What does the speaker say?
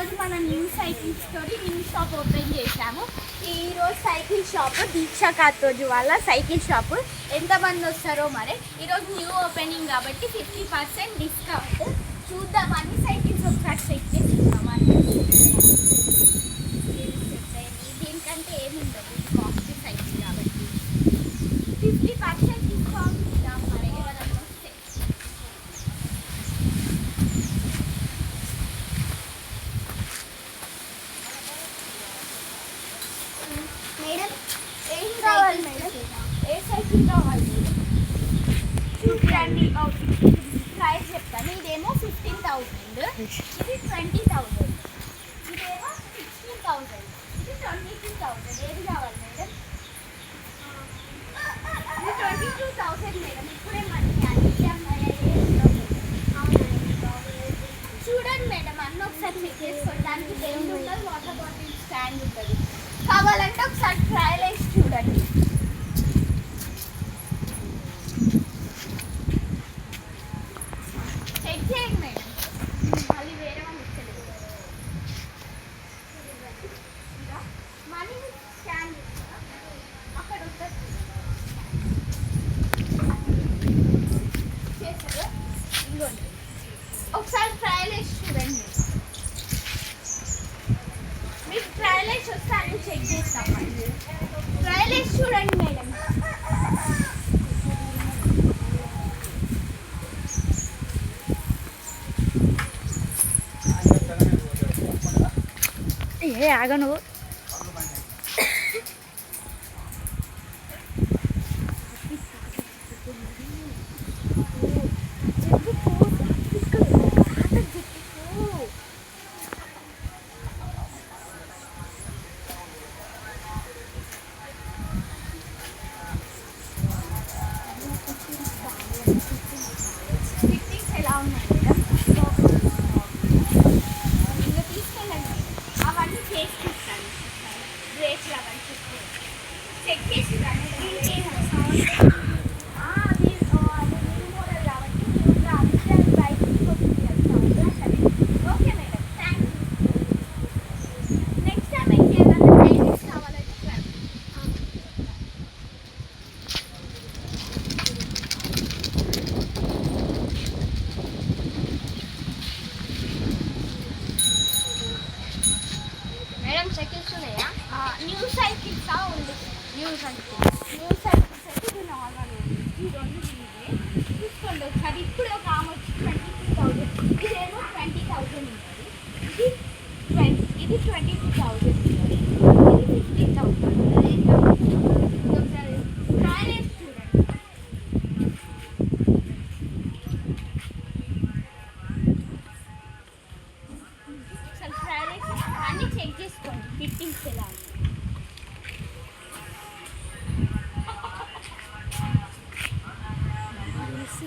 ఈరోజు మనం new cycles తోటి న్యూ షాప్ ఓపెన్ చేసాము. ఈరోజు సైకిల్ షాప్ దీక్షా కాతోజు వాళ్ళ సైకిల్ షాప్. ఎంతమంది వస్తారో మరి. ఈరోజు న్యూ ఓపెనింగ్ కాబట్టి 50% డిస్కౌంట్. చూద్దాం అన్ని సైకిల్స్ ఒకసారి చెక్ చేస్తున్నాం. దీనికంటే ఏమి ఉండదు, కాస్ట్ సైకిల్ కాబట్టి 50% డిస్కౌంట్ ఇద్దాం మరి ఎవరన్నా వస్తే. మేడం ఏం కావాలి మేడం? ఏ సైకిల్ కావాలి? చూడండి ప్రైస్ చెప్తాను. ఇదేమో 15,000, ఇది 20,000, ఇదేమో 16,000, ఇది 22,000. ఏది కావాలి మేడం? ఇది 22,000 మేడం. ఇప్పుడే మనీ చూడండి మేడం, అన్న ఒకసారి చెక్ చేసుకోవడానికి బెల్ట్ ఉంటుంది, వాటర్ బాటిల్ స్టాండ్ ఉంటుంది. కావాలంటే ఒకసారి ట్రయల్ వేసి చూడండి. చెక్ చేయండి మేడం, మళ్ళీ వేరే వాళ్ళు ఇచ్చలేదు. మనీ స్కాన్ అక్కడ ఉంటుంది చేశారు. ఇంకోండి ఒకసారి ట్రయల్ వేసి చూడండి. మీకు ట్రయల్ వేసి వస్తే అన్ని చెక్ చేస్తాం. ట్రయల్ వేసి చూడండి మేడం. ఏ ఆగా నువ్వు ఫిట్టింగ్స్ ఎలా ఉన్నాయి మేడం? ఇంకా తీసుకెళ్ళండి. అవన్నీ చేసి తీస్తాను. బ్రేక్లు అవన్నీ చెక్ చేసి రండి. అది న్యూ మోడల్ కాబట్టి న్యూగా అంతే అది bike okay madam, thank you. Next time ఇంకేదైనా సైకిల్స్ కావాలంటే రండి. మేడం సైకిల్స్ ఉన్నాయా? న్యూ సైకిల్స్ ఉంది. న్యూ సైకిల్ న్యూ సైకిల్స్ అయితే ఇది నార్మల్ ఉంది. ఈ రెండు ఇవే చూసుకోండి ఒకసారి. ఇప్పుడు ఒక ఆమె వచ్చి 22,000, ఇదేమో 20,000 ఉంటుంది. ఇది 22,000 ఉంటుంది. ఇది 15,000. ఒకసారి ట్రయల్ వేసి చూడండి. ఒకసారి ట్రయల్ వేసి అన్నీ చెక్ చేసుకోండి ఫిట్టింగ్స్ ఎలా ఉంది. మిస్